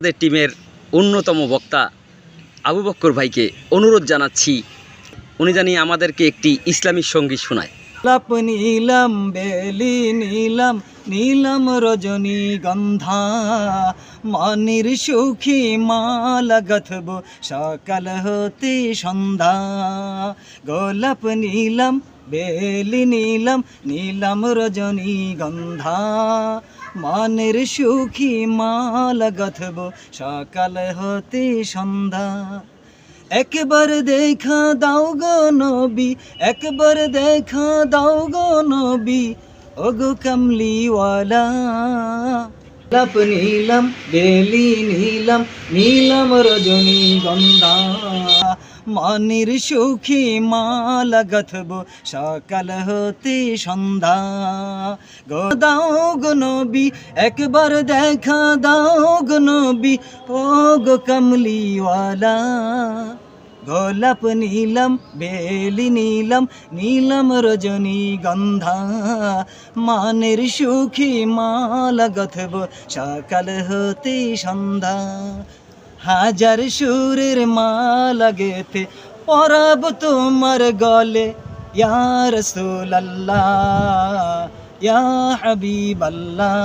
আমাদের টিমের অন্যতম বক্তা আবু বক্কর ভাইকে অনুরোধ জানাচ্ছি উনি জানি আমাদেরকে একটি ইসলামী সঙ্গীত শোনায়। গোলাপ নীলম বেলি নীলম নীলম রজনী গন্ধা মনির সুখী মালা গথব সকাল হতে সন্ধ্যা। গোলাপ নীলম বেলি নীলম নীলম রজনী গন্ধা মনের সুখী মালা গথব সকাল হতে সন্ধ্যা। একবার দেখা দাও গো নবী, একবার দেখা দাও গো নবী, ওগো কামলিওয়ালা। গোলাপ নীলম বেলি নীলম নীলম রজনী গন্ধা মনির সুখী মালা গথব সকাল হতে সন্ধ্যা। দাও গো নবী, একবার দেখা দাও গো নবী, ও গো কামলিওয়ালা। গোলাপ নীলম বেলি নীলম নীলম রজনী গন্ধা মানের সুখী মালা গথব সকাল হতে সন্ধ্যা। হাজার সুরের মালা গেথে পরাব তোমার গলে, ইয়া রাসূলুল্লাহ ইয়া হাবিবাল্লাহ।